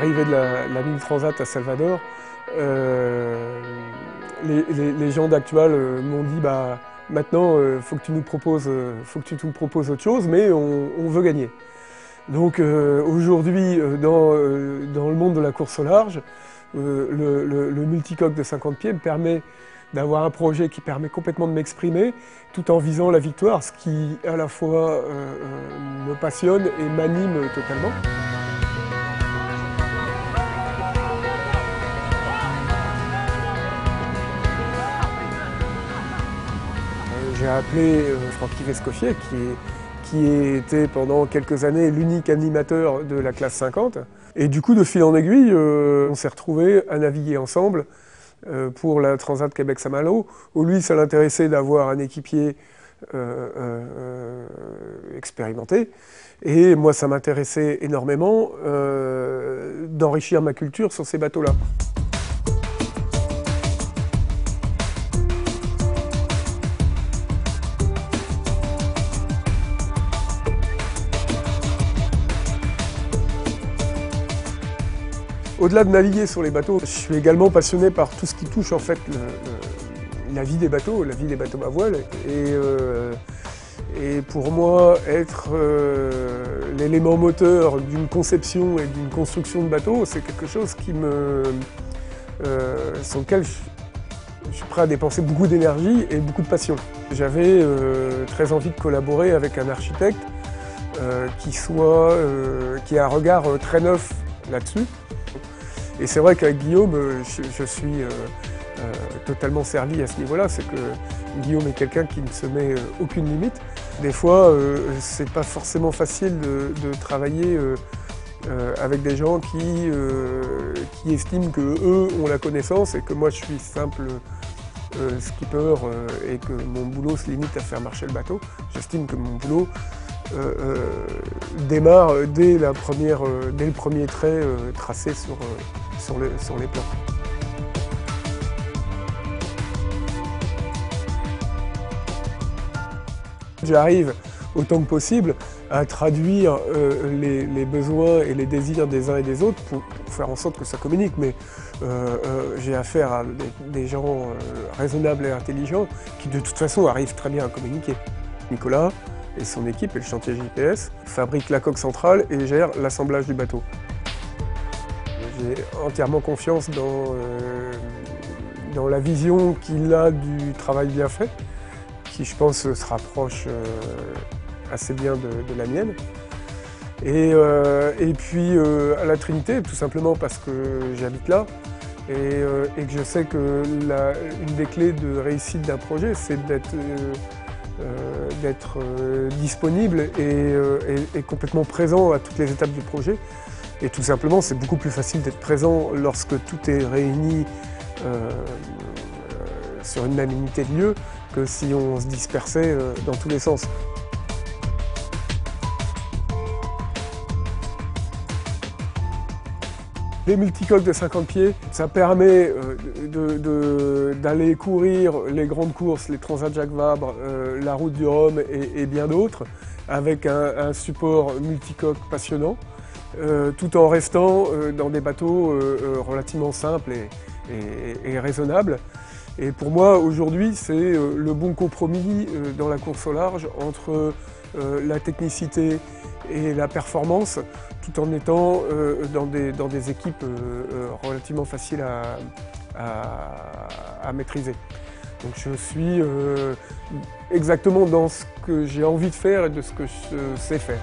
l'arrivée de la Mini Transat à Salvador, les gens d'Actual m'ont dit maintenant faut que tu nous proposes autre chose, mais on veut gagner. Donc aujourd'hui dans le monde de la course au large, le multicoque de 50 pieds me permet d'avoir un projet qui permet complètement de m'exprimer tout en visant la victoire, ce qui à la fois me passionne et m'anime totalement. J'ai appelé Francky Vescoffier qui était pendant quelques années l'unique animateur de la classe 50. Et du coup, de fil en aiguille, on s'est retrouvés à naviguer ensemble pour la Transat Québec-Saint-Malo, où lui, ça l'intéressait d'avoir un équipier expérimenté. Et moi, ça m'intéressait énormément d'enrichir ma culture sur ces bateaux-là. Au-delà de naviguer sur les bateaux, je suis également passionné par tout ce qui touche en fait la vie des bateaux à voile. Et pour moi, être l'élément moteur d'une conception et d'une construction de bateau, c'est quelque chose sur lequel je suis prêt à dépenser beaucoup d'énergie et beaucoup de passion. J'avais très envie de collaborer avec un architecte qui a un regard très neuf là-dessus. Et c'est vrai qu'avec Guillaume, je suis totalement servi à ce niveau-là. C'est que Guillaume est quelqu'un qui ne se met aucune limite. Des fois, c'est pas forcément facile de travailler avec des gens qui estiment qu'eux ont la connaissance et que moi je suis simple skipper et que mon boulot se limite à faire marcher le bateau. J'estime que mon boulot démarre dès le premier trait tracé sur les plans. J'arrive autant que possible à traduire les besoins et les désirs des uns et des autres pour faire en sorte que ça communique. Mais j'ai affaire à des gens raisonnables et intelligents qui de toute façon arrivent très bien à communiquer. Nicolas et son équipe et le chantier JPS fabriquent la coque centrale et gèrent l'assemblage du bateau. J'ai entièrement confiance dans la vision qu'il a du travail bien fait, qui je pense se rapproche assez bien de la mienne. Et puis à la Trinité, tout simplement parce que j'habite là et que je sais que une des clés de réussite d'un projet, c'est d'être disponible et complètement présent à toutes les étapes du projet. Et tout simplement, c'est beaucoup plus facile d'être présent lorsque tout est réuni sur une même unité de lieu que si on se dispersait dans tous les sens. Les multicoques de 50 pieds, ça permet d'aller courir les grandes courses, les Transat Jacques Vabre, la Route du Rhum et bien d'autres, avec un support multicoque passionnant, tout en restant dans des bateaux relativement simples et raisonnables. Et pour moi, aujourd'hui, c'est le bon compromis dans la course au large entre la technicité et la performance, tout en étant dans des équipes relativement faciles à maîtriser. Donc je suis exactement dans ce que j'ai envie de faire et de ce que je sais faire.